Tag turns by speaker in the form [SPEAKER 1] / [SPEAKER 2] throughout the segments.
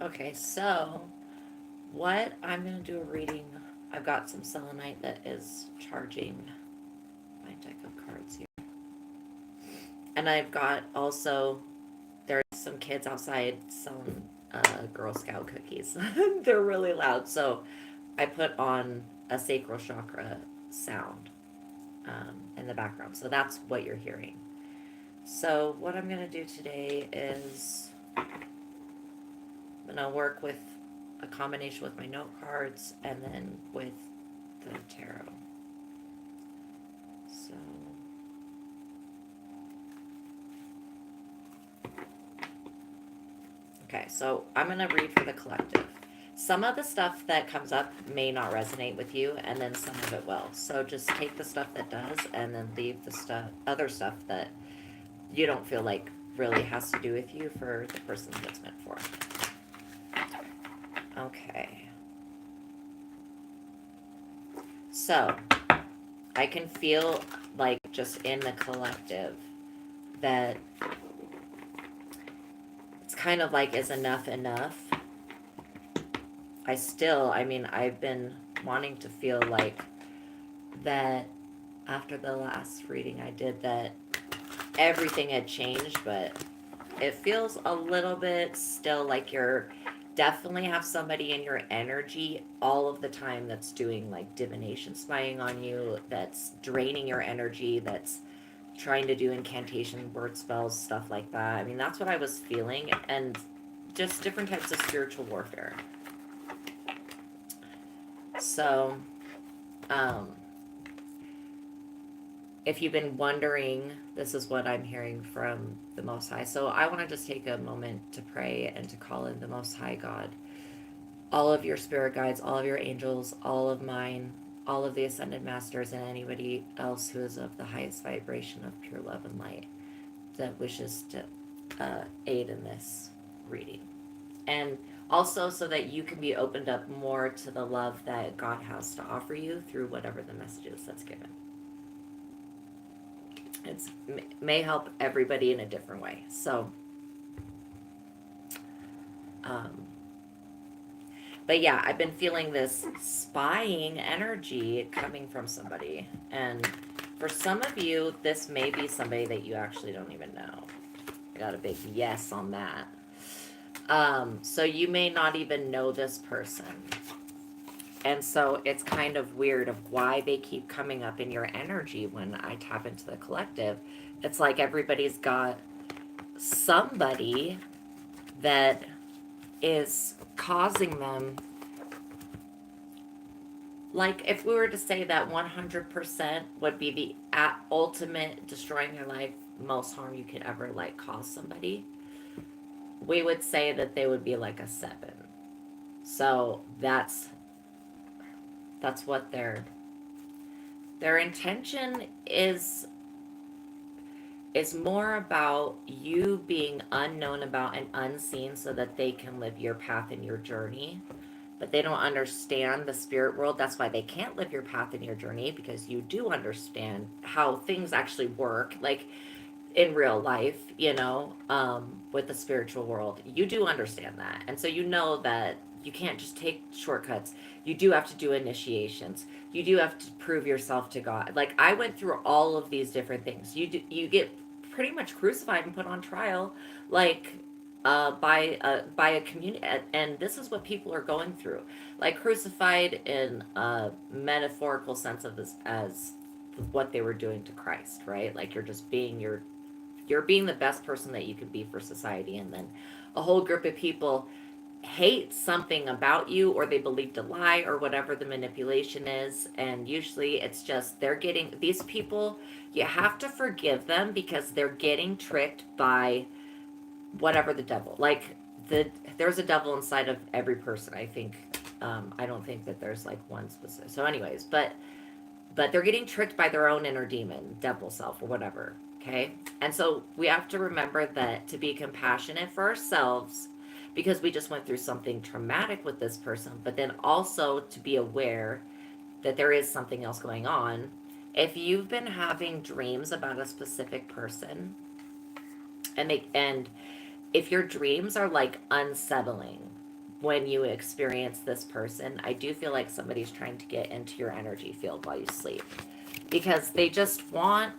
[SPEAKER 1] Okay, so what I'm going to do a reading. I've got some selenite that is charging my deck of cards here. And I've got also, there's some kids outside selling Girl Scout cookies. They're really loud. So I put on a sacral chakra sound in the background. So that's what you're hearing. So what I'm going to do today is I'm going to work with a combination with my note cards and then with the tarot. So okay, so I'm going to read for the collective. Some of the stuff that comes up may not resonate with you, and then some of it will. So just take the stuff that does, and then leave the other stuff that you don't feel like really has to do with you for the person that it's meant for. Okay. So I can feel like just in the collective that it's kind of like, is enough enough? I've been wanting to feel like that after the last reading I did, that everything had changed, but it feels a little bit still like you're definitely have somebody in your energy all of the time that's doing like divination spying on you, that's draining your energy, that's trying to do incantation word spells, stuff like that. I mean, that's what I was feeling, and just different types of spiritual warfare. So um if you've been wondering, this is what I'm hearing from the Most High. So I want to just take a moment to pray and to call in the Most High God. All of your spirit guides, all of your angels, all of mine, all of the ascended masters, and anybody else who is of the highest vibration of pure love and light that wishes to aid in this reading. And also so that you can be opened up more to the love that God has to offer you through whatever the message is that's given. It may help everybody in a different way. So, um, but yeah, I've been feeling this spying energy coming from somebody. And for some of you, this may be somebody that you actually don't even know. I got a big yes on that. So you may not even know this person. And so it's kind of weird of why they keep coming up in your energy when I tap into the collective. It's like everybody's got somebody that is causing them, like if we were to say that 100% would be the ultimate destroying your life, most harm you could ever like cause somebody, we would say that they would be like a 7. So that's what their intention is more about you being unknown about and unseen so that they can live your path and your journey. But they don't understand the spirit world. That's why they can't live your path and your journey, because you do understand how things actually work. Like in real life, with the spiritual world, you do understand that. And so you know that you can't just take shortcuts. You do have to do initiations. You do have to prove yourself to God. Like I went through all of these different things. You get pretty much crucified and put on trial, like by a community, and this is what people are going through, like crucified in a metaphorical sense of this as what they were doing to Christ, right? Like you're being the best person that you could be for society, and then a whole group of people hate something about you, or they believed a lie, or whatever the manipulation is. And usually it's just they're getting these people, you have to forgive them because they're getting tricked by whatever the devil, like there's a devil inside of every person, I think. I don't think that there's like one specific, so anyways, but they're getting tricked by their own inner demon, devil self, or whatever. Okay. And so we have to remember that to be compassionate for ourselves, because we just went through something traumatic with this person, but then also to be aware that there is something else going on. If you've been having dreams about a specific person, and if your dreams are like unsettling, when you experience this person, I do feel like somebody's trying to get into your energy field while you sleep. Because they just want.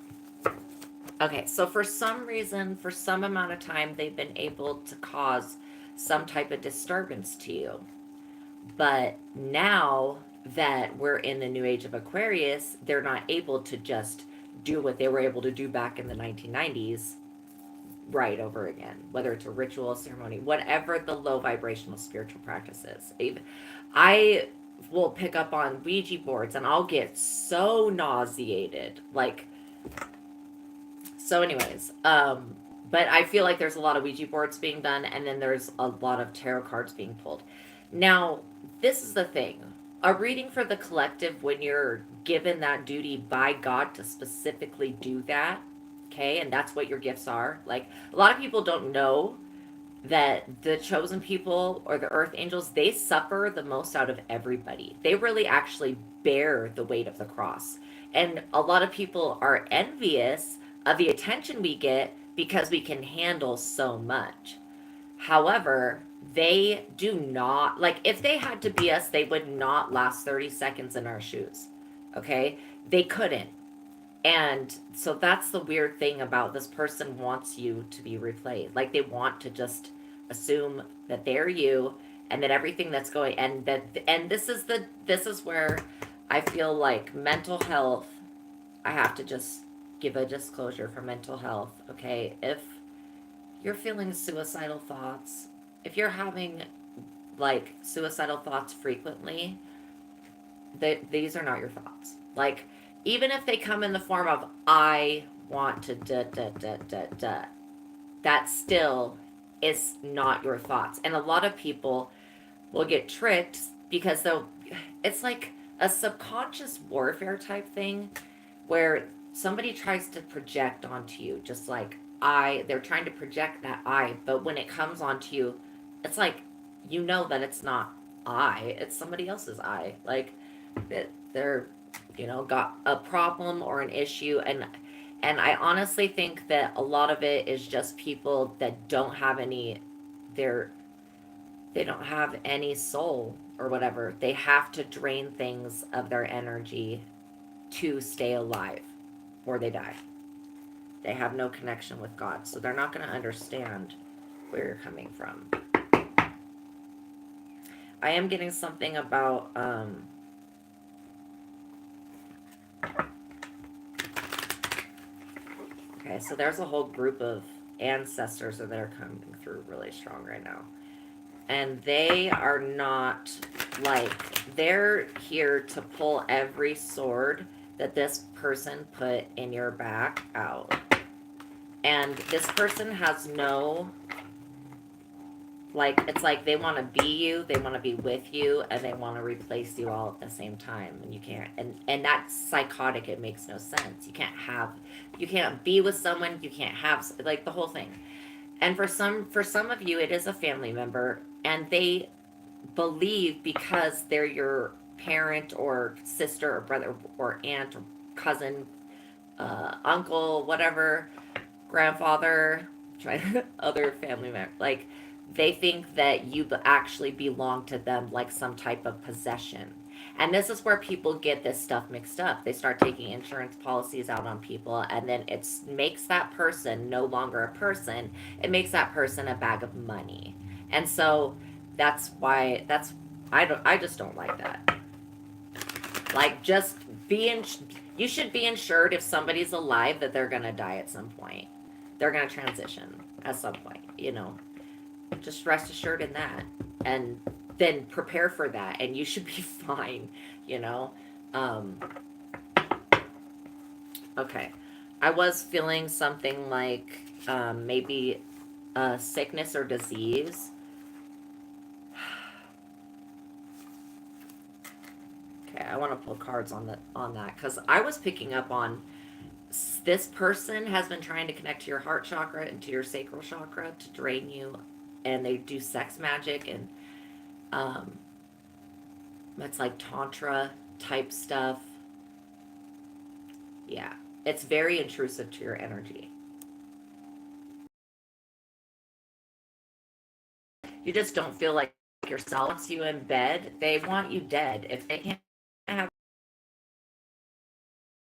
[SPEAKER 1] Okay, so for some reason, for some amount of time, they've been able to cause some type of disturbance to you. But now that we're in the new age of Aquarius, they're not able to just do what they were able to do back in the 1990s right over again, whether it's a ritual, ceremony, whatever the low vibrational spiritual practice is. I will pick up on Ouija boards and I'll get so nauseated. Like, so, anyways, but I feel like there's a lot of Ouija boards being done, and then there's a lot of tarot cards being pulled. Now, this is the thing: a reading for the collective, when you're given that duty by God to specifically do that, okay, and that's what your gifts are. Like, a lot of people don't know that the chosen people or the earth angels, they suffer the most out of everybody. They really actually bear the weight of the cross. And a lot of people are envious of the attention we get because we can handle so much. However, they do not, like, if they had to be us, they would not last 30 seconds in our shoes. Okay? They couldn't. And so that's the weird thing about this person wants you to be replayed. Like, they want to just assume that they're you and that everything that's going, and this is where I feel like mental health, I have to just give a disclosure for mental health, okay? If you're feeling suicidal thoughts, if you're having like suicidal thoughts frequently, these are not your thoughts. Like, even if they come in the form of I want to da da da da da, that still is not your thoughts. And a lot of people will get tricked because they'll, it's like a subconscious warfare type thing where somebody tries to project onto you, just like they're trying to project that I, but when it comes onto you, it's like, you know that it's not it's somebody else's I. Like, they're, got a problem or an issue. And I honestly think that a lot of it is just people that don't have any, they're, they don't have any soul or whatever. They have to drain things of their energy to stay alive or they die. They have no connection with God, so they're not going to understand where you're coming from. I am getting something about okay, so there's a whole group of ancestors that are coming through really strong right now. And they are not, like, they're here to pull every sword that this person put in your back out. And this person has no, like, it's like they want to be you, they want to be with you, and they want to replace you all at the same time. And you can't, and that's psychotic. It makes no sense. You can't be with someone, you can't have, like, the whole thing. And for some of you, it is a family member, and they believe because they're your parent or sister or brother or aunt or cousin, uncle, whatever, grandfather, other family member, like, they think that you actually belong to them, like some type of possession. And this is where people get this stuff mixed up. They start taking insurance policies out on people, and then it makes that person no longer a person. It makes that person a bag of money. And so that's why I just don't like that. Like, just you should be insured if somebody's alive that they're going to die at some point. They're going to transition at some point. Just rest assured in that. And then prepare for that, and you should be fine. Okay. I was feeling something like maybe a sickness or disease. Okay, I want to pull cards on that because I was picking up on this person has been trying to connect to your heart chakra and to your sacral chakra to drain you, and they do sex magic, and it's like tantra type stuff. Yeah, it's very intrusive to your energy. You just don't feel like yourself wants you in bed, they want you dead. If they can't have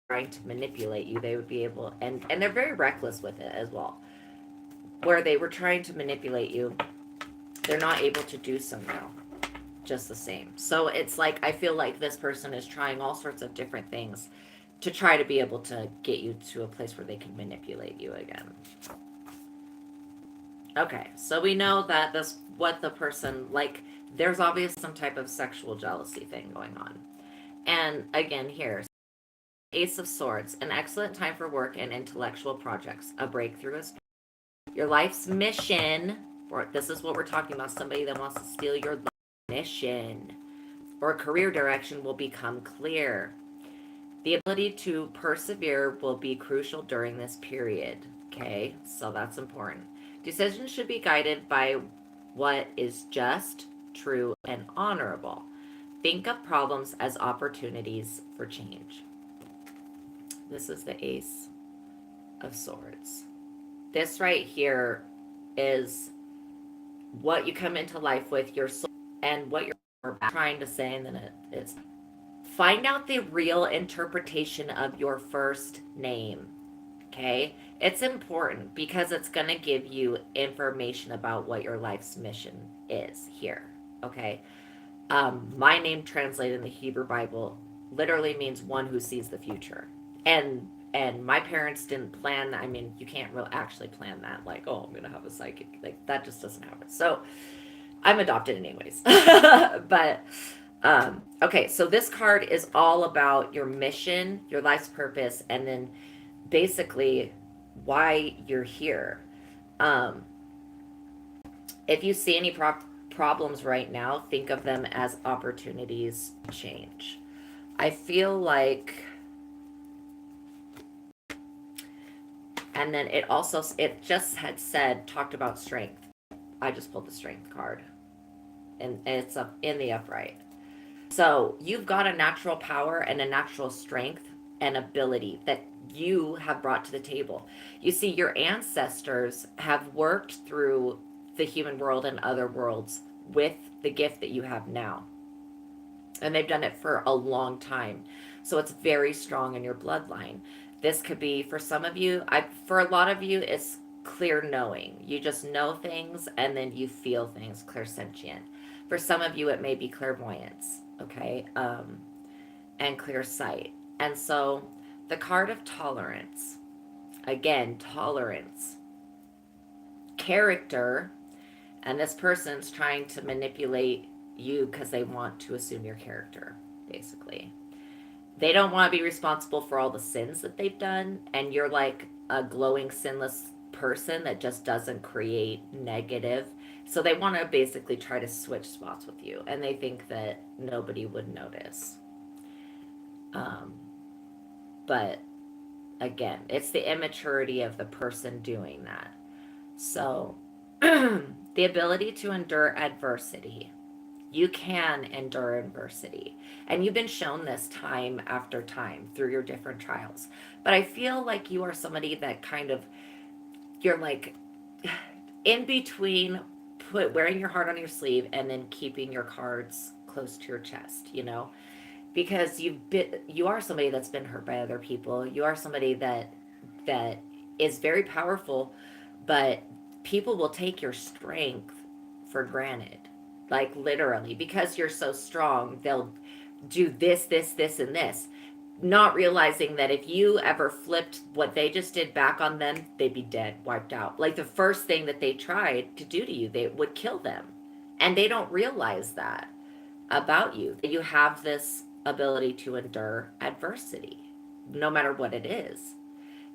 [SPEAKER 1] trying to manipulate you, they would be able, and they're very reckless with it as well. Where they were trying to manipulate you, they're not able to do so now. Just the same. So it's like I feel like this person is trying all sorts of different things to try to be able to get you to a place where they can manipulate you again. Okay, so we know that this what the person like there's obviously some type of sexual jealousy thing going on. And again here, Ace of Swords, an excellent time for work and intellectual projects. A breakthrough is your life's mission, or this is what we're talking about, somebody that wants to steal your mission or career direction will become clear. The ability to persevere will be crucial during this period. Okay, so that's important. Decisions should be guided by what is just, true, and honorable. Think of problems as opportunities for change. This is the Ace of Swords. This right here is what you come into life with, your soul, and what you're trying to say, and then it's find out the real interpretation of your first name. Okay? It's important because it's going to give you information about what your life's mission is here. Okay? My name translated in the Hebrew Bible literally means one who sees the future. And my parents didn't plan. I mean, you can't really actually plan that. Like, oh, I'm gonna have a psychic. Like that just doesn't happen. So I'm adopted anyways. But okay, so this card is all about your mission, your life's purpose, and then basically why you're here. Um, if you see any problems right now, think of them as opportunities to change. I feel like, and then it just had said, talked about strength. I just pulled the strength card, and it's up in the upright. So you've got a natural power and a natural strength and ability that you have brought to the table. You see, your ancestors have worked through the human world and other worlds with the gift that you have now. And they've done it for a long time. So it's very strong in your bloodline. This could be for some of you, for a lot of you, it's clear knowing. You just know things and then you feel things, clairsentient. For some of you, it may be clairvoyance, okay? And clear sight. And so the card of tolerance, again, tolerance, character, and this person's trying to manipulate you because they want to assume your character, basically. They don't want to be responsible for all the sins that they've done, and you're like a glowing, sinless person that just doesn't create negative. So they want to basically try to switch spots with you, and they think that nobody would notice. But again, it's the immaturity of the person doing that. So, the ability to endure adversity. You can endure adversity. And you've been shown this time after time through your different trials. But I feel like you are somebody that kind of, you're like in between wearing your heart on your sleeve and then keeping your cards close to your chest, you know? Because you are somebody that's been hurt by other people. You are somebody that is very powerful, but people will take your strength for granted. Like literally, because you're so strong, they'll do this, and this, not realizing that if you ever flipped what they just did back on them, they'd be dead, wiped out. Like the first thing that they tried to do to you, they would kill them. And they don't realize that about you. You have this ability to endure adversity, no matter what it is.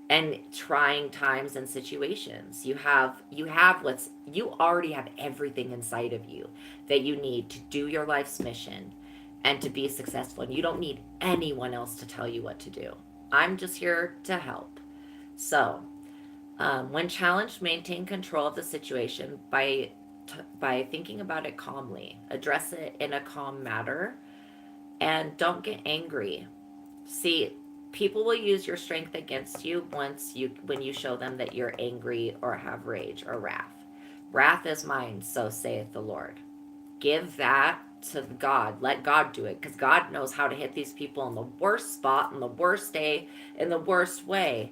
[SPEAKER 1] And trying times and situations. You already have everything inside of you that you need to do your life's mission and to be successful. And you don't need anyone else to tell you what to do. I'm just here to help. So, when challenged, maintain control of the situation by thinking about it calmly. Address it in a calm manner, and don't get angry. See, people will use your strength against you when you show them that you're angry or have rage or wrath. Wrath is mine, so saith the Lord. Give that to God. Let God do it, because God knows how to hit these people in the worst spot, in the worst day, in the worst way,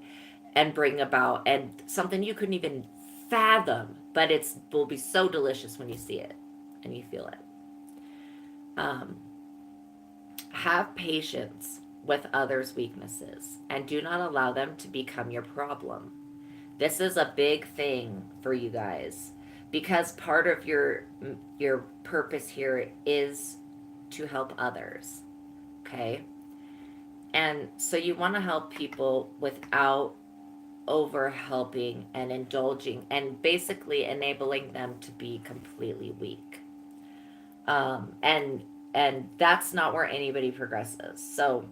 [SPEAKER 1] and bring about and something you couldn't even fathom, but it's will be so delicious when you see it and you feel it. Um, have patience with others' weaknesses and do not allow them to become your problem. This is a big thing for you guys, because part of your purpose here is to help others. Okay? And so you want to help people without over helping and indulging and basically enabling them to be completely weak. And that's not where anybody progresses. So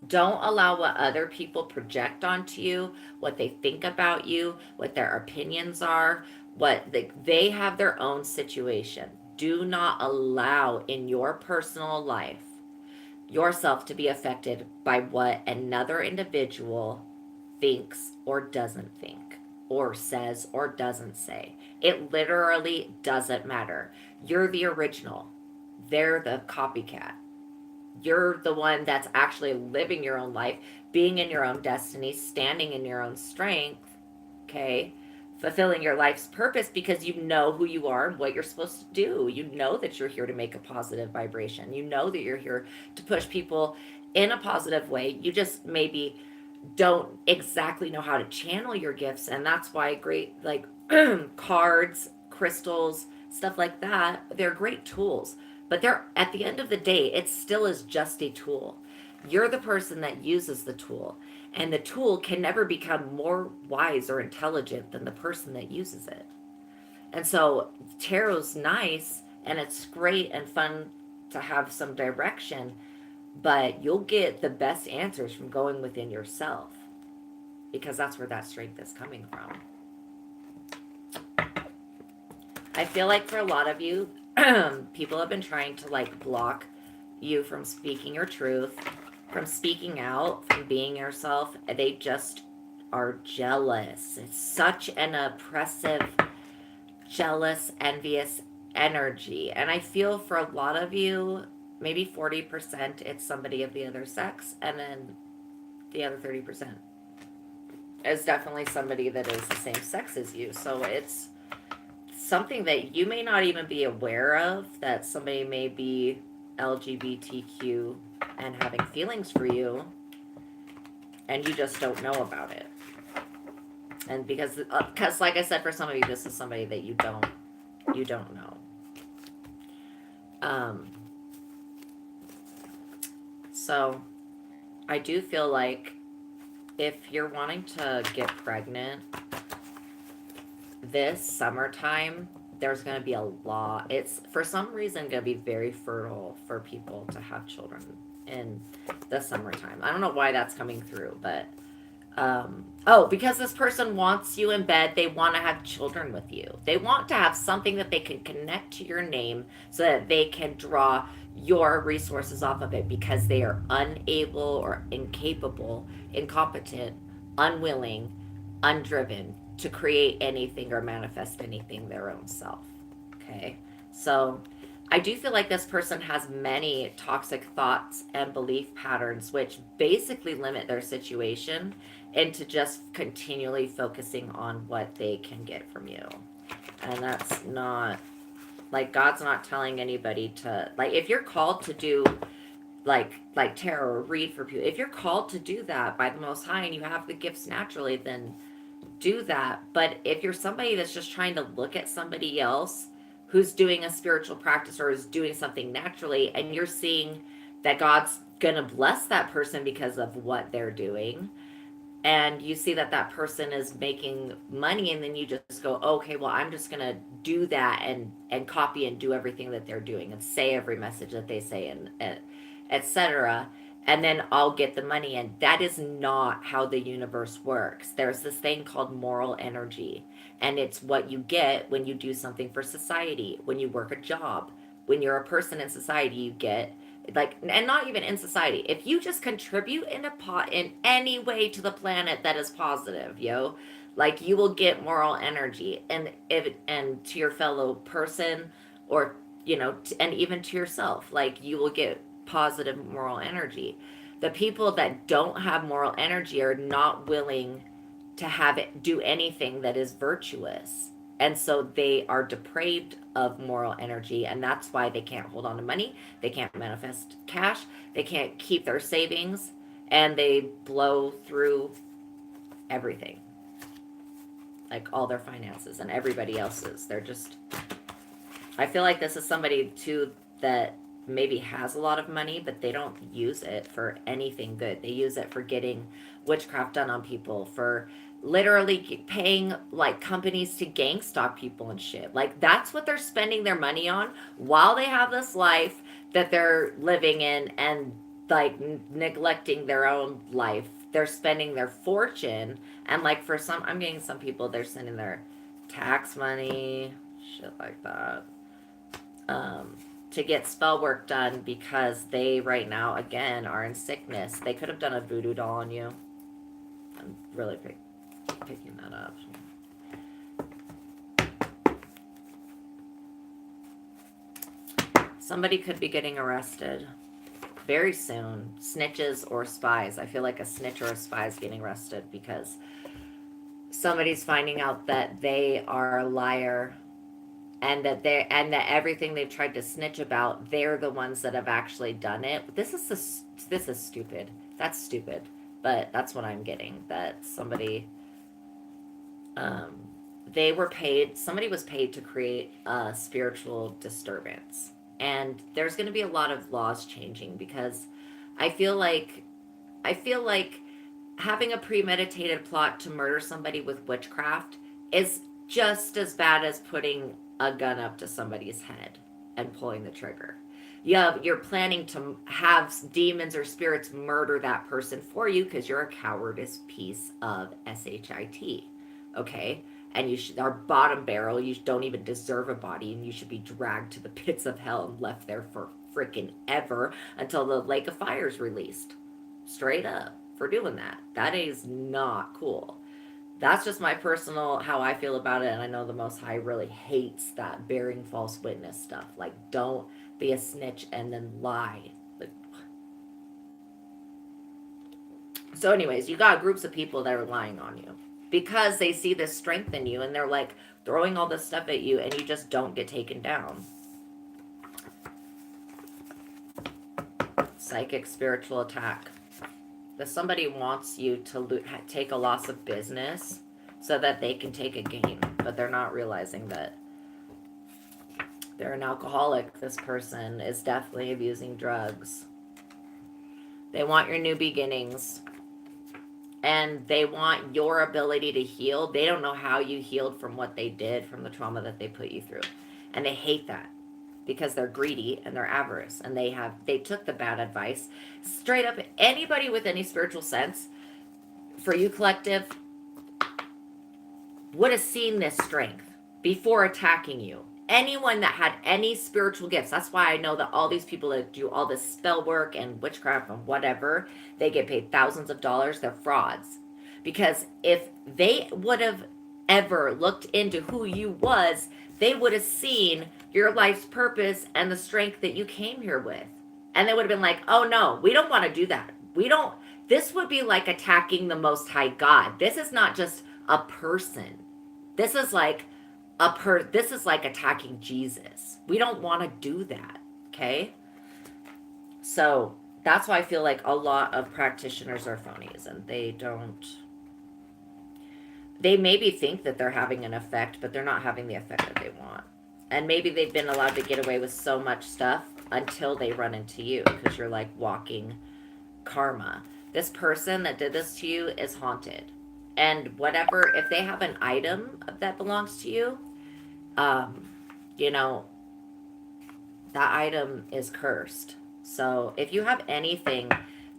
[SPEAKER 1] don't allow what other people project onto you, what they think about you, what their opinions are, they have their own situation. Do not allow in your personal life yourself to be affected by what another individual thinks or doesn't think, or says or doesn't say. It literally doesn't matter. You're the original, they're the copycat. You're the one that's actually living your own life, being in your own destiny, standing in your own strength, okay? Fulfilling your life's purpose because you know who you are and what you're supposed to do. You know that you're here to make a positive vibration. You know that you're here to push people in a positive way. You just maybe don't exactly know how to channel your gifts, and that's why great like cards, crystals, stuff like that, they're great tools, but they're at the end of the day it still is just a tool. You're the person that uses the tool, and the tool can never become more wise or intelligent than the person that uses it. And so tarot's nice and it's great and fun to have some direction, but you'll get the best answers from going within yourself, because that's where that strength is coming from. I feel like for a lot of you, people have been trying to like block you from speaking your truth, from speaking out, from being yourself. They just are jealous. It's such an oppressive, jealous, envious energy. And I feel for a lot of you, maybe 40%, it's somebody of the other sex, and then the other 30% is definitely somebody that is the same sex as you. So it's something that you may not even be aware of, that somebody may be LGBTQ and having feelings for you, and you just don't know about it. And because like I said, for some of you, this is somebody that you don't know. So I do feel like if you're wanting to get pregnant this summertime, there's going to be a lot. It's for some reason going to be very fertile for people to have children in the summertime. I don't know why that's coming through, but because this person wants you in bed, they want to have children with you. They want to have something that they can connect to your name so that they can draw your resources off of it, because they are unable or incapable, incompetent, unwilling, undriven to create anything or manifest anything their own self. Okay? So I do feel like this person has many toxic thoughts and belief patterns which basically limit their situation into just continually focusing on what they can get from you. And that's not, like, God's not telling anybody to, like, if you're called to do like tarot or read for people, if you're called to do that by the Most High and you have the gifts naturally, then do that. But if you're somebody that's just trying to look at somebody else who's doing a spiritual practice or is doing something naturally, and you're seeing that God's gonna bless that person because of what they're doing, and you see that that person is making money, and then you just go, okay, well, I'm just gonna do that and copy and do everything that they're doing and say every message that they say, and etc., and then I'll get the money. And that is not how the universe works. There's this thing called moral energy, and it's what you get when you do something for society, when you work a job, when you're a person in society. You get, like, and not even in society, if you just contribute in a pot in any way to the planet that is positive, like, you will get moral energy, and if and to your fellow person or, and even to yourself. Like, you will get positive moral energy. The people that don't have moral energy are not willing to have it do anything that is virtuous. And so they are depraved of moral energy, and that's why they can't hold on to money, they can't manifest cash, they can't keep their savings, and they blow through everything. Like all their finances and everybody else's. They're just, I feel like this is somebody too that maybe has a lot of money, but they don't use it for anything good. They use it for getting witchcraft done on people, for literally paying like companies to gang stalk people and shit. Like, that's what they're spending their money on while they have this life that they're living in, and like neglecting their own life. They're spending their fortune, and like for some, I'm getting some people, they're sending their tax money, shit like that, to get spell work done because they right now again are in sickness. They could have done a voodoo doll on you. I'm really picking that up. Somebody could be getting arrested very soon. Snitches or spies. I feel like a snitch or a spy is getting arrested because somebody's finding out that they are a liar, and that everything they've tried to snitch about, they're the ones that have actually done it. This is stupid. That's stupid. But that's what I'm getting. That somebody, somebody was paid to create a spiritual disturbance. And there's going to be a lot of laws changing because I feel like having a premeditated plot to murder somebody with witchcraft is just as bad as putting a gun up to somebody's head and pulling the trigger. Yeah, you're planning to have demons or spirits murder that person for you because you're a cowardice piece of shit. Okay? And you are bottom barrel. You don't even deserve a body, and you should be dragged to the pits of hell and left there for freaking ever until the lake of fire is released. Straight up, for doing that. That is not cool. That's just my personal, how I feel about it, and I know the Most High really hates that bearing false witness stuff. Like, don't be a snitch and then lie. Like, so anyways, you got groups of people that are lying on you because they see this strength in you, and they're like throwing all this stuff at you, and you just don't get taken down. Psychic spiritual attack. That somebody wants you to take a loss of business so that they can take a gain, but they're not realizing that they're an alcoholic. This person is definitely abusing drugs. They want your new beginnings, and they want your ability to heal. They don't know how you healed from what they did, from the trauma that they put you through, and they hate that because they're greedy and they're avarice, and they took the bad advice. Straight up, anybody with any spiritual sense, for you collective, would have seen this strength before attacking you. Anyone that had any spiritual gifts, that's why I know that all these people that do all this spell work and witchcraft and whatever, they get paid thousands of dollars, they're frauds. Because if they would have ever looked into who you was, they would have seen your life's purpose and the strength that you came here with. And they would have been like, oh no, we don't want to do that. This would be like attacking the Most High God. This is not just a person. This is like this is like attacking Jesus. We don't want to do that. Okay? So that's why I feel like a lot of practitioners are phonies, and they maybe think that they're having an effect, but they're not having the effect that they want. And maybe they've been allowed to get away with so much stuff until they run into you, because you're like walking karma. This person that did this to you is haunted. And whatever, if they have an item that belongs to you, that item is cursed. So if you have anything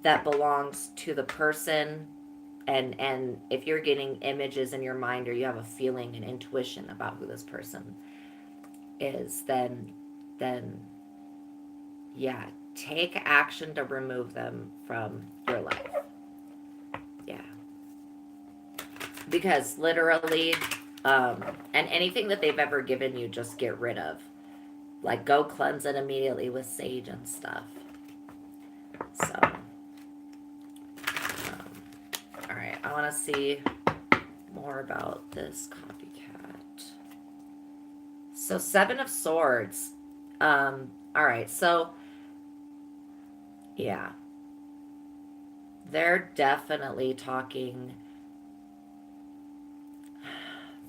[SPEAKER 1] that belongs to the person, and if you're getting images in your mind, or you have a feeling and intuition about who this person is, then yeah, take action to remove them from your life. Yeah. Because literally, and anything that they've ever given you, just get rid of. Like, go cleanse it immediately with sage and stuff. So, all right, I want to see more about this copycat. So, Seven of Swords. All right, so, yeah, they're definitely talking.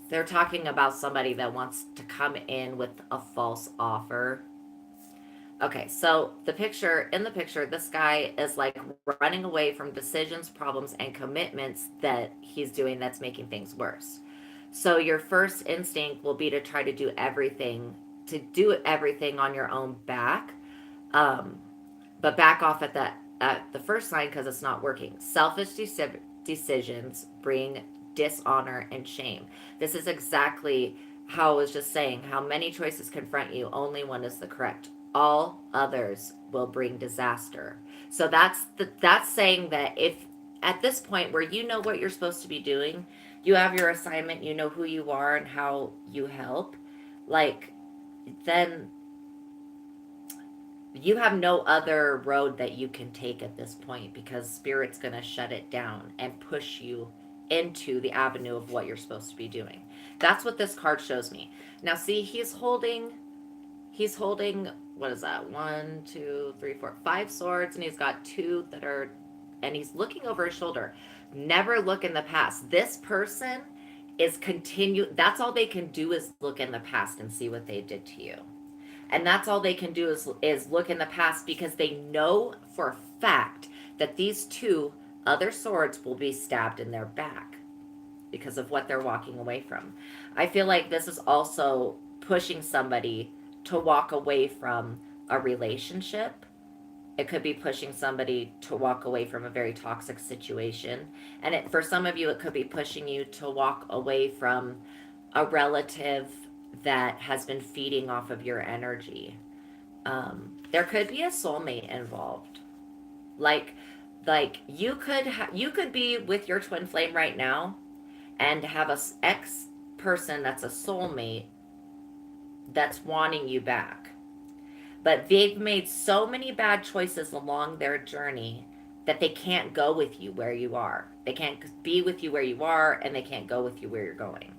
[SPEAKER 1] They're talking about somebody that wants to come in with a false offer. Okay, so in the picture, this guy is like running away from decisions, problems, and commitments that he's doing that's making things worse. So your first instinct will be to try to do everything on your own back, um, but back off at the first sign because it's not working. Decisions bring dishonor and shame. This is exactly how I was just saying. How many choices confront you, only one is the correct. All others will bring disaster. So that's saying that if at this point where you know what you're supposed to be doing, you have your assignment, you know who you are and how you help, like then you have no other road that you can take at this point because spirit's going to shut it down and push you into the avenue of what you're supposed to be doing. That's what this card shows me. Now see, he's holding what is that? One, two, three, four, five swords, and he's got two that are, and he's looking over his shoulder. Never look in the past. This person is that's all they can do is look in the past and see what they did to you. And that's all they can do is look in the past because they know for a fact that these two other swords will be stabbed in their back because of what they're walking away from. I feel like this is also pushing somebody to walk away from a relationship. It could be pushing somebody to walk away from a very toxic situation. And for some of you, it could be pushing you to walk away from a relative that has been feeding off of your energy. There could be a soulmate involved. Like, you could be with your twin flame right now, and have a ex person that's a soulmate that's wanting you back. But they've made so many bad choices along their journey that they can't go with you where you are. They can't be with you where you are, and they can't go with you where you're going.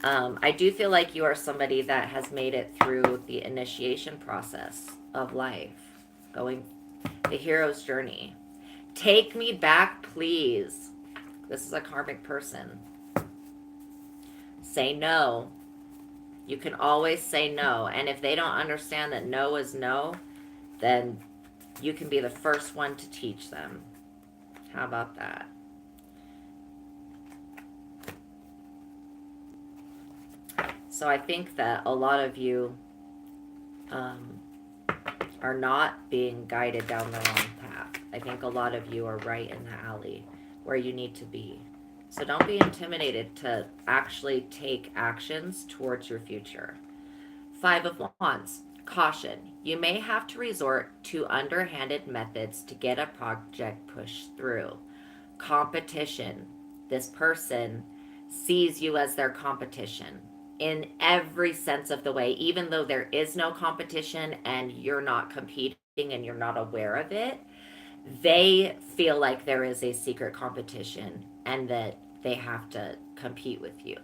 [SPEAKER 1] I do feel like you are somebody that has made it through the initiation process of life, going the hero's journey. Take me back, please. This is a karmic person. Say no. You can always say no. And if they don't understand that no is no, then you can be the first one to teach them. How about that? So I think that a lot of you are not being guided down the wrong path. I think a lot of you are right in the alley where you need to be. So don't be intimidated to actually take actions towards your future. Five of Wands. Caution. You may have to resort to underhanded methods to get a project pushed through. Competition. This person sees you as their competition in every sense of the way, even though there is no competition and you're not competing and you're not aware of it. They feel like there is a secret competition and that they have to compete with you.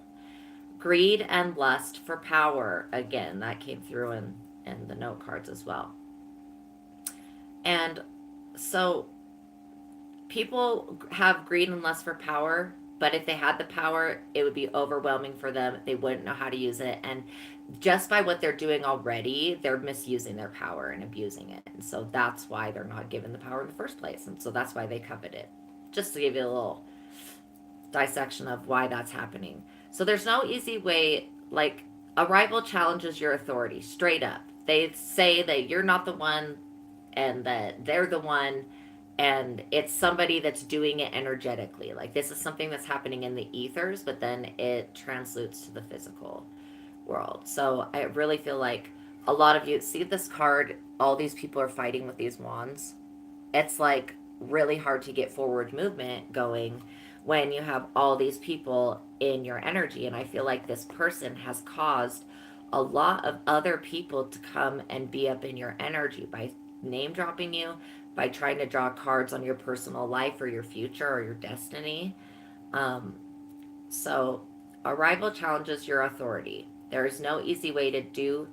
[SPEAKER 1] Greed and lust for power. Again, that came through in the note cards as well. And so people have greed and lust for power, but if they had the power, it would be overwhelming for them. They wouldn't know how to use it. And just by what they're doing already, they're misusing their power and abusing it. And so that's why they're not given the power in the first place. And so that's why they covet it. Just to give you a little dissection of why that's happening. So there's no easy way, like a rival challenges your authority straight up. They say that you're not the one and that they're the one, and it's somebody that's doing it energetically. Like this is something that's happening in the ethers, but then it translates to the physical world. So I really feel like a lot of you see this card, all these people are fighting with these wands. It's like really hard to get forward movement going when you have all these people in your energy. And I feel like this person has caused a lot of other people to come and be up in your energy by name dropping you, by trying to draw cards on your personal life or your future or your destiny. Um, so, arrival challenges your authority. There is no easy way to do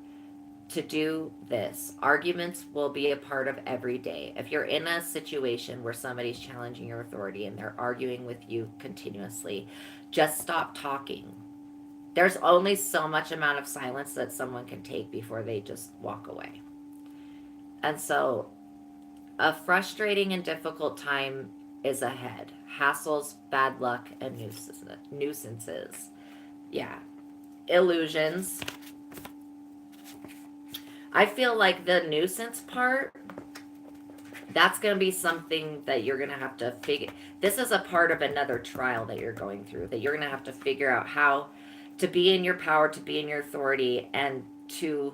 [SPEAKER 1] this. Arguments will be a part of every day. If you're in a situation where somebody's challenging your authority and they're arguing with you continuously, just stop talking. There's only so much amount of silence that someone can take before they just walk away. And so, a frustrating and difficult time is ahead. Hassles, bad luck, and nuisances. Yeah. Illusions. I feel like the nuisance part, that's going to be something that you're going to have to figure. This is a part of another trial that you're going through, that you're going to have to figure out how to be in your power, to be in your authority, and to,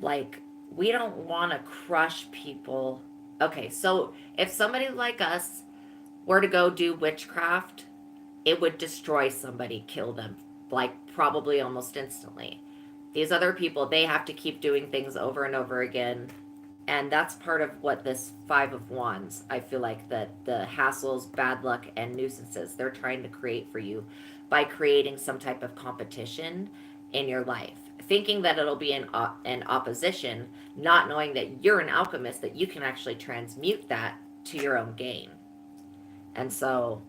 [SPEAKER 1] like, we don't want to crush people. Okay, so if somebody like us were to go do witchcraft, it would destroy somebody, kill them, like probably almost instantly. These other people, they have to keep doing things over and over again. And that's part of what this Five of Wands, I feel like that the hassles, bad luck, and nuisances they're trying to create for you by creating some type of competition in your life. Thinking that it'll be an opposition, not knowing that you're an alchemist, that you can actually transmute that to your own gain. And so,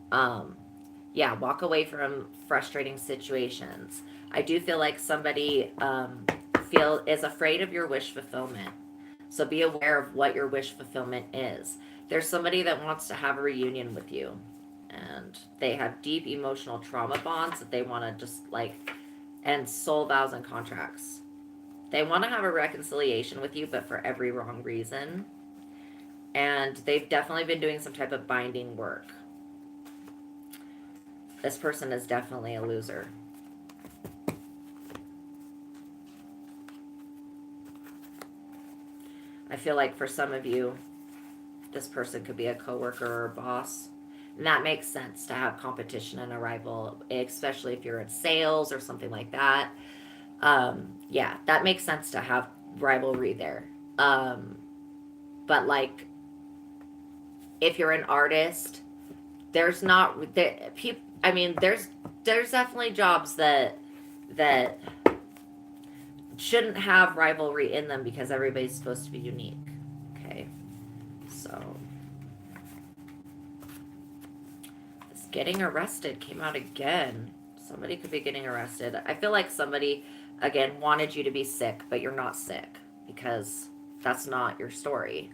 [SPEAKER 1] yeah, walk away from frustrating situations. I do feel like somebody feel is afraid of your wish fulfillment. So be aware of what your wish fulfillment is. There's somebody that wants to have a reunion with you, and they have deep emotional trauma bonds that they want to just like, and soul vows and contracts. They want to have a reconciliation with you, but for every wrong reason. And they've definitely been doing some type of binding work. This person is definitely a loser. I feel like for some of you, this person could be a coworker or a boss. And that makes sense to have competition and a rival, especially if you're in sales or something like that. Yeah, that makes sense to have rivalry there. But like, if you're an artist, there's not there, people. I mean, there's definitely jobs that shouldn't have rivalry in them because everybody's supposed to be unique. Okay, so this getting arrested came out again. Somebody could be getting arrested. I feel like somebody again wanted you to be sick, but you're not sick because that's not your story.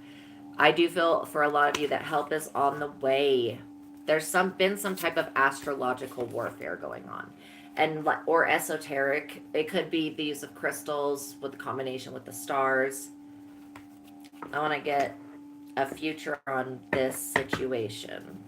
[SPEAKER 1] I do feel for a lot of you that help is on the way. There's been some type of astrological warfare going on, and or esoteric. It could be the use of crystals with the combination with the stars. I want to get a future on this situation.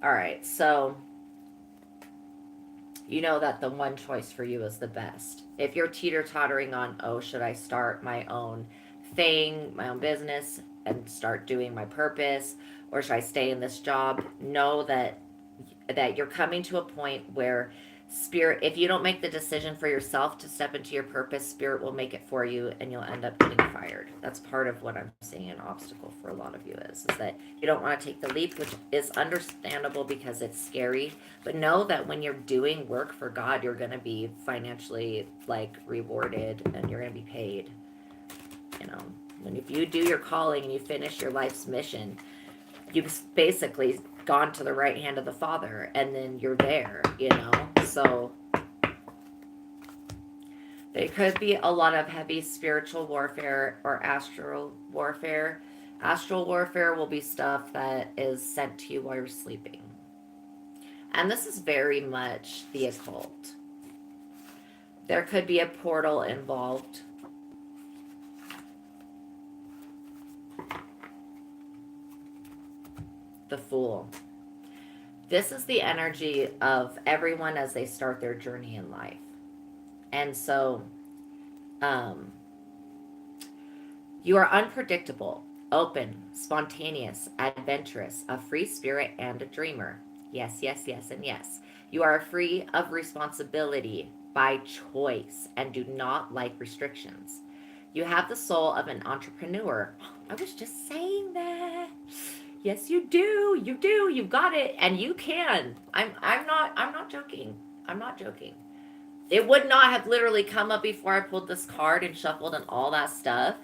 [SPEAKER 1] All right, so you know that the one choice for you is the best. If you're teeter-tottering on, oh, should I start my own thing, my own business, and start doing my purpose, or should I stay in this job? Know that you're coming to a point where spirit, if you don't make the decision for yourself to step into your purpose, spirit will make it for you and you'll end up getting fired. That's part of what I'm seeing an obstacle for a lot of you is that you don't want to take the leap, which is understandable because it's scary. But know that when you're doing work for God, you're going to be financially like rewarded and you're going to be paid. You know, when if you do your calling and you finish your life's mission, you've basically gone to the right hand of the Father, and then you're there, you know? So there could be a lot of heavy spiritual warfare or astral warfare. Astral warfare will be stuff that is sent to you while you're sleeping. And this is very much the occult. There could be a portal involved. The Fool. This is the energy of everyone as they start their journey in life. And so, um, you are unpredictable, open, spontaneous, adventurous, a free spirit, and a dreamer. Yes, yes, yes, and yes. You are free of responsibility by choice and do not like restrictions. You have the soul of an entrepreneur. I was just saying that. Yes, you do. You do. You've got it, and you can. I'm not joking. I'm not joking. It would not have literally come up before I pulled this card and shuffled and all that stuff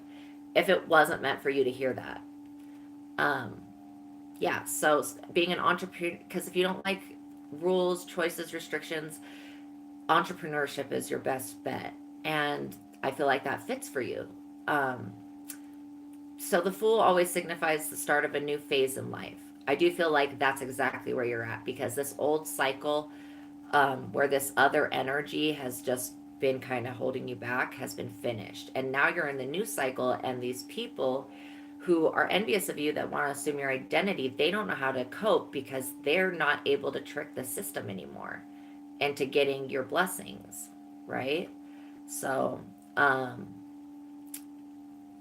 [SPEAKER 1] if it wasn't meant for you to hear that. Um, yeah, so being an entrepreneur, because if you don't like rules, choices, restrictions, entrepreneurship is your best bet. And I feel like that fits for you. Um, so the Fool always signifies the start of a new phase in life. I do feel like that's exactly where you're at because this old cycle where this other energy has just been kind of holding you back has been finished. And now you're in the new cycle, and these people who are envious of you that want to assume your identity, they don't know how to cope because they're not able to trick the system anymore into getting your blessings, right? So,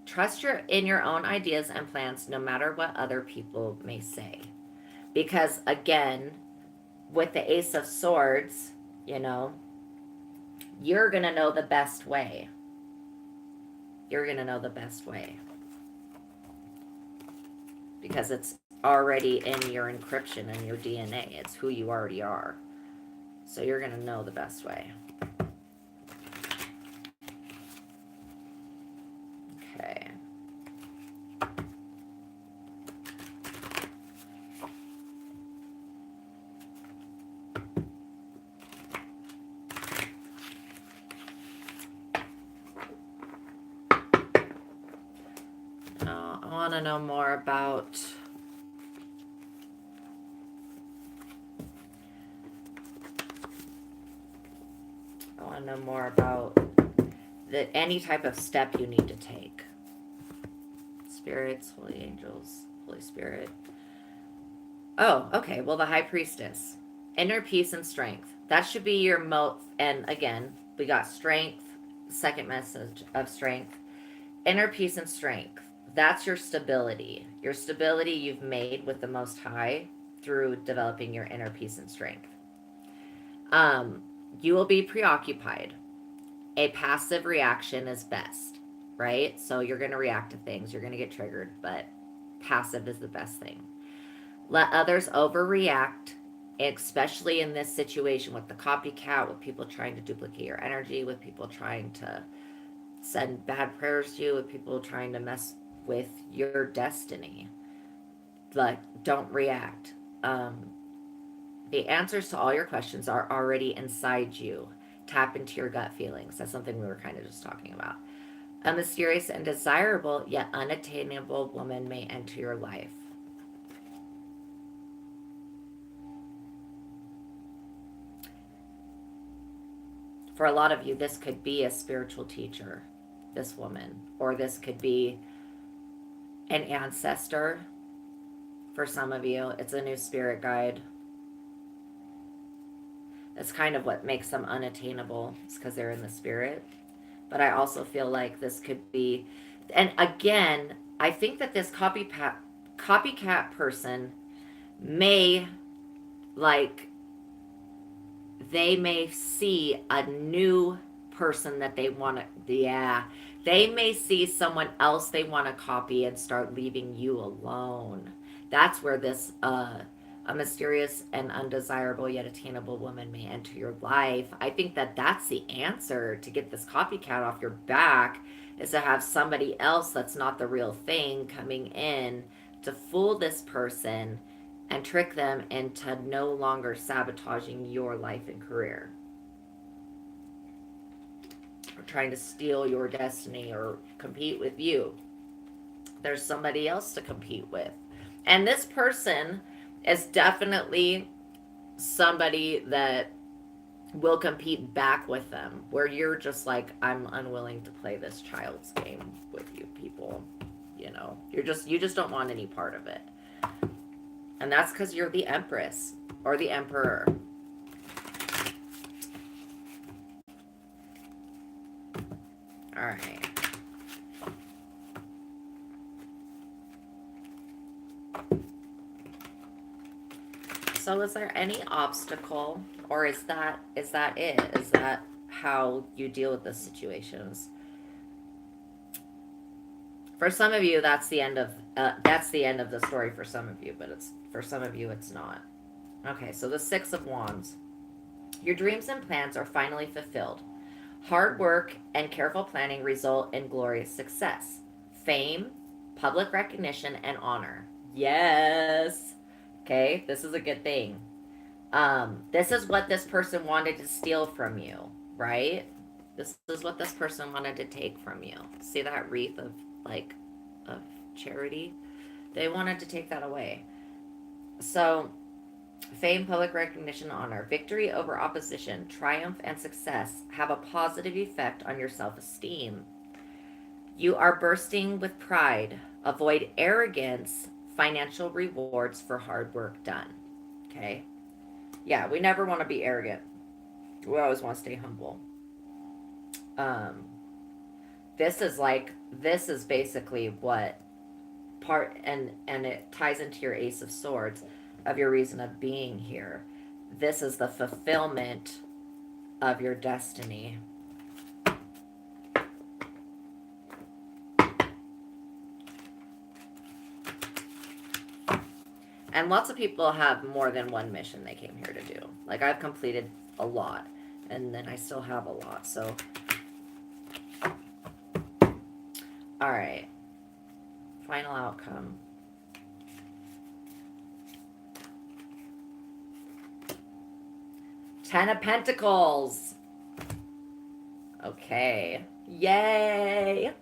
[SPEAKER 1] trust in your own ideas and plans no matter what other people may say. Because again, with the Ace of Swords, you know, you're going to know the best way. You're going to know the best way. Because it's already in your encryption and your DNA. It's who you already are. So you're going to know the best way. Okay. I want to know more about any type of step you need to take. Spirits, holy angels, Holy Spirit. Oh, okay. Well, the High Priestess. Inner peace and strength. That should be your and again, we got strength, second message of strength. Inner peace and strength. That's your stability. Your stability you've made with the Most High through developing your inner peace and strength. You will be preoccupied. A passive reaction is best, right? So you're going to react to things. You're going to get triggered, but passive is the best thing. Let others overreact, especially in this situation with the copycat, with people trying to duplicate your energy, with people trying to send bad prayers to you, with people trying to mess with your destiny. Like, don't react. The answers to all your questions are already inside you. Tap into your gut feelings. That's something we were kind of just talking about. A mysterious and desirable yet unattainable woman may enter your life. For a lot of you, this could be a spiritual teacher, this woman, or this could be an ancestor. For some of you, it's a new spirit guide. That's kind of what makes them unattainable. It's because they're in the spirit. But I also feel like this could be, and again, I think that this copycat person may, like, they may see a new person that they want to, they may see someone else they want to copy and start leaving you alone. That's where this, a mysterious and undesirable yet attainable woman may enter your life. I think that that's the answer to get this copycat off your back, is to have somebody else that's not the real thing coming in to fool this person and trick them into no longer sabotaging your life and career, or trying to steal your destiny or compete with you. There's somebody else to compete with. And this person is definitely somebody that will compete back with them, where you're just like, I'm unwilling to play this child's game with you people. You know, you just don't want any part of it. And that's because you're the Empress or the Emperor. All right. So is there any obstacle, or is that it? Is that how you deal with the situations? For some of you, that's the end of the story for some of you, but it's for some of you it's not. Okay, so the 6 of Wands. Your dreams and plans are finally fulfilled. Hard work and careful planning result in glorious success, fame, public recognition, and honor. Yes. Okay, this is a good thing. This is what this person wanted to steal from you, right? This is what this person wanted to take from you. See that wreath of like of charity? They wanted to take that away. So, fame, public recognition, honor, victory over opposition, triumph, and success have a positive effect on your self esteem. You are bursting with pride. Avoid arrogance, financial rewards for hard work done. Okay? Yeah, we never want to be arrogant. We always want to stay humble. Um, this is basically what part and it ties into your Ace of Swords of your reason of being here. This is the fulfillment of your destiny. And lots of people have more than one mission they came here to do. Like I've completed a lot and then I still have a lot. So all right. Final outcome. Ten of Pentacles. Okay. Yay.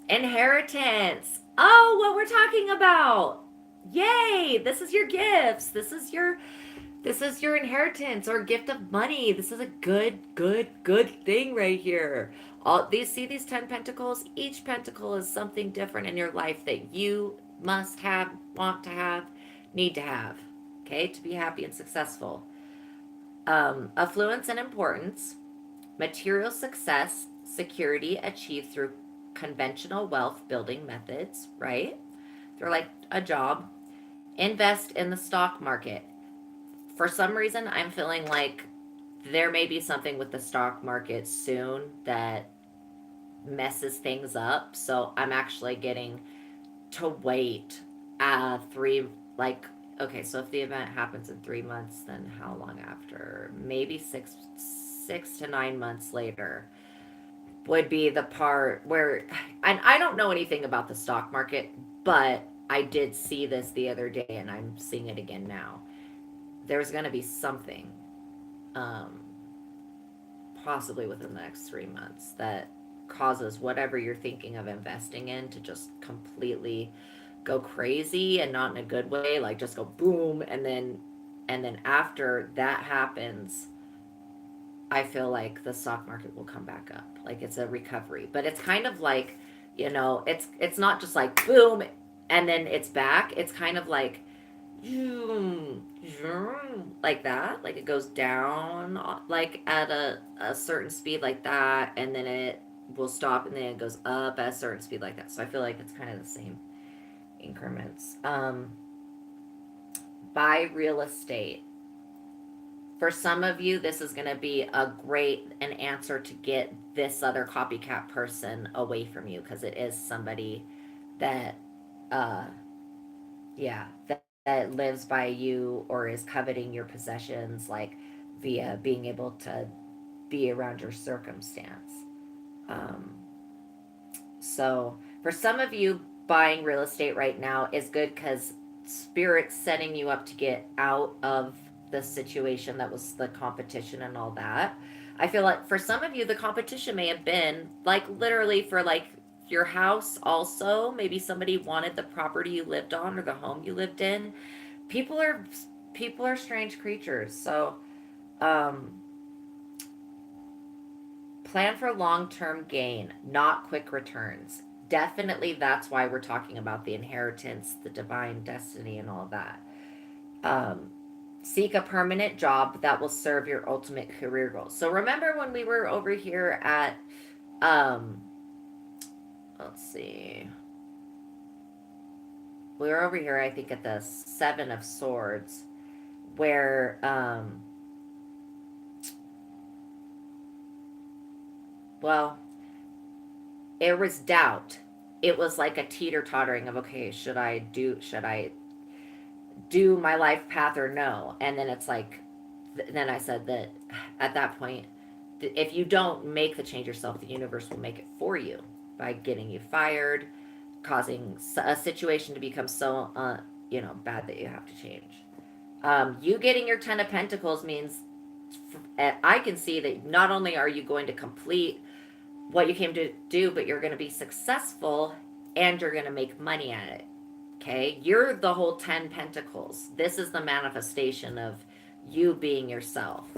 [SPEAKER 1] Inheritance. Oh, what we're talking about. Yay. This is your gifts. This is your inheritance or gift of money. This is a good thing right here. All these see these 10 pentacles? Each pentacle is something different in your life that you must have, want to have, need to have. Okay, to be happy and successful. Affluence and importance, material success, security achieved through conventional wealth building methods, right? They're like a job. Invest in the stock market. For some reason, I'm feeling like there may be something with the stock market soon that messes things up. So I'm actually getting to wait 3, like, okay, so if the event happens in 3 months, then how long after? Maybe 6 to 9 months later would be the part where, and I don't know anything about the stock market, but I did see this the other day and I'm seeing it again now. There's going to be something, um, possibly within the next 3 months, that causes whatever you're thinking of investing in to just completely go crazy and not in a good way, like just go boom, and then after that happens, I feel like the stock market will come back up. Like it's a recovery. But it's kind of like, it's not just like boom and then it's back. It's kind of like that. Like it goes down like at a certain speed like that and then it will stop and then it goes up at a certain speed like that. So I feel like it's kind of the same increments. Buy real estate. For some of you, this is going to be a great an answer to get this other copycat person away from you because it is somebody that, uh, yeah, that lives by you or is coveting your possessions, like via being able to be around your circumstance. Um, So, for some of you, buying real estate right now is good because Spirit's setting you up to get out of the situation that was the competition and all that. I feel like for some of you, the competition may have been like literally for like your house, also. Maybe somebody wanted the property you lived on or the home you lived in. People are people are strange creatures. So, um, plan for long term gain, not quick returns. Definitely, that's why we're talking about the inheritance, the divine destiny, and all that. Um, Seek a permanent job that will serve your ultimate career goals. So remember when we were over here at, um, let's see, we were over here, I think, at the Seven of Swords, where, well, it was doubt. It was like a teeter tottering of, okay, should I do my life path or no? And then it's like, then I said that at that point, if you don't make the change yourself, the universe will make it for you by getting you fired, causing a situation to become so, bad that you have to change. You getting your Ten of Pentacles means I can see that not only are you going to complete what you came to do, but you're going to be successful and you're going to make money at it. Okay? You're the whole 10 Pentacles. This is the manifestation of you being yourself.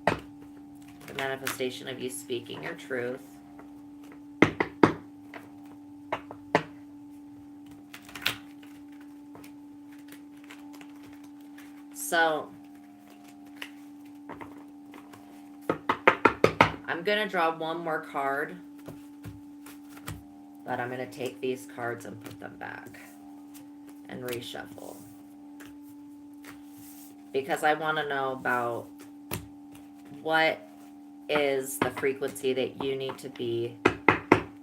[SPEAKER 1] The manifestation of you speaking your truth. So, I'm going to draw one more card, but I'm going to take these cards and put them back and reshuffle. Because I want to know about what is the frequency that you need to be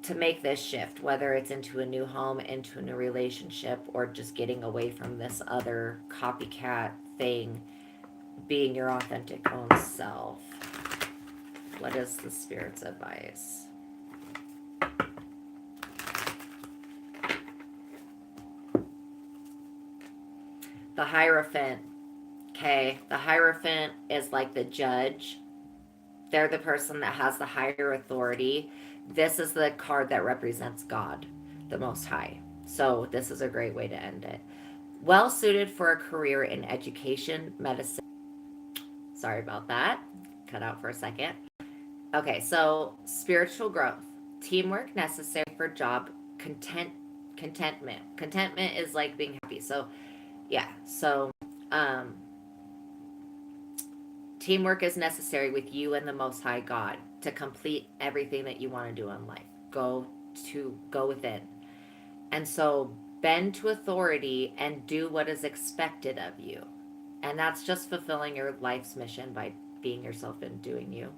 [SPEAKER 1] to make this shift, whether it's into a new home, into a new relationship, or just getting away from this other copycat thing, being your authentic own self. What is the Spirit's advice? The Hierophant. Okay, the Hierophant is like the judge. They're the person that has the higher authority. This is the card that represents God, the Most High. So this is a great way to end it. Well suited for a career in education, medicine. Sorry about that. Cut out for a second. Okay, so spiritual growth, teamwork necessary for job, contentment. Contentment is like being happy. So, yeah. So, teamwork is necessary with you and the Most High God to complete everything that you want to do in life. Go within. And so bend to authority and do what is expected of you. And that's just fulfilling your life's mission by being yourself and doing you.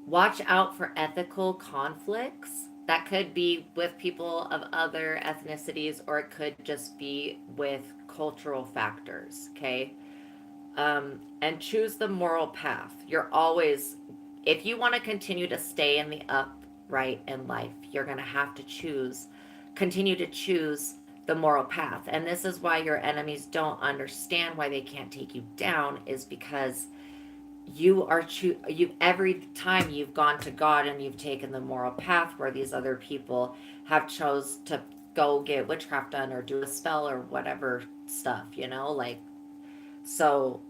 [SPEAKER 1] Watch out for ethical conflicts. That could be with people of other ethnicities, or it could just be with cultural factors, okay? And choose the moral path. You're always, if you want to continue to stay in the upright in life, you're going to have to continue to choose the moral path. And this is why your enemies don't understand why they can't take you down, is because you are every time you've gone to God and you've taken the moral path where these other people have chose to go get witchcraft done or do a spell or whatever stuff, like, so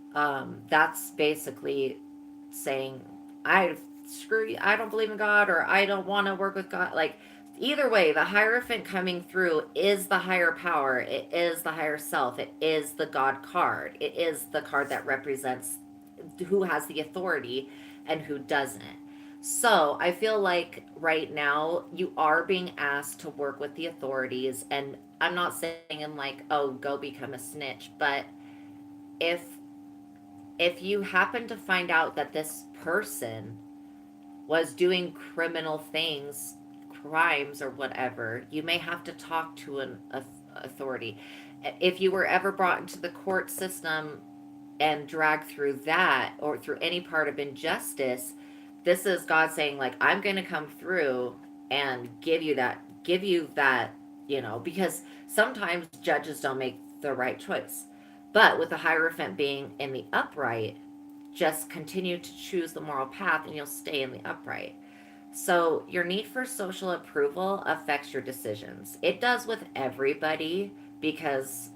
[SPEAKER 1] that's basically saying, screw you, I don't believe in God, or I don't want to work with God. Like, either way, the Hierophant coming through is the higher power. It is the higher self. It is the God card. It is the card that represents who has the authority and who doesn't. So I feel like right now you are being asked to work with the authorities, and I'm not saying in like, oh, go become a snitch, but if you happen to find out that this person was doing criminal things, crimes or whatever, you may have to talk to an authority. If you were ever brought into the court system and dragged through that, or through any part of injustice, this is God saying, like, I'm going to come through and give you that, because sometimes judges don't make the right choice. But with the Hierophant being in the upright, just continue to choose the moral path and you'll stay in the upright. So your need for social approval affects your decisions. It does with everybody because,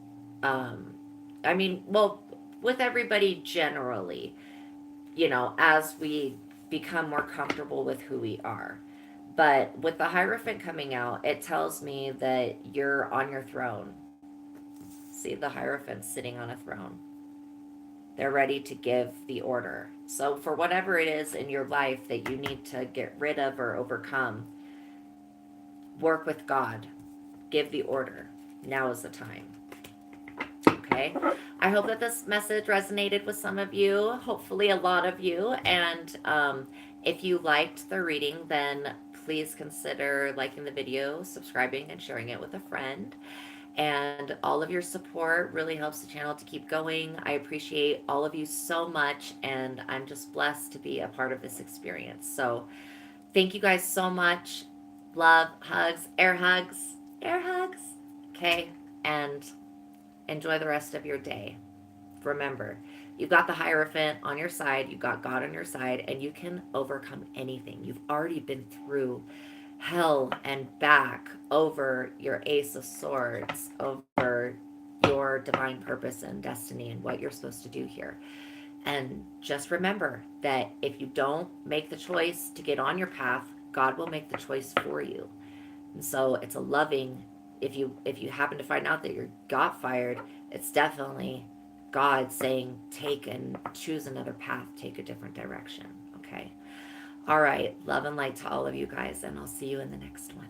[SPEAKER 1] with everybody generally, as we become more comfortable with who we are. But with the Hierophant coming out, it tells me that you're on your throne. See the Hierophant sitting on a throne. They're ready to give the order. So, for whatever it is in your life that you need to get rid of or overcome, work with God. Give the order. Now is the time. Okay. I hope that this message resonated with some of you, hopefully, a lot of you. And if you liked the reading, then please consider liking the video, subscribing, and sharing it with a friend. And all of your support really helps the channel to keep going. I appreciate all of you so much, and I'm just blessed to be a part of this experience. So, thank you guys so much. Love, hugs, air hugs, air hugs. Okay, and enjoy the rest of your day. Remember, you've got the Hierophant on your side, you've got God on your side, and you can overcome anything. You've already been through hell and back over your Ace of Swords, over your divine purpose and destiny and what you're supposed to do here. And just remember that if you don't make the choice to get on your path, God will make the choice for you. And so it's a loving, if you happen to find out that you got fired, it's definitely God saying take and choose another path, take a different direction. Okay. All right. Love and light to all of you guys, and I'll see you in the next one.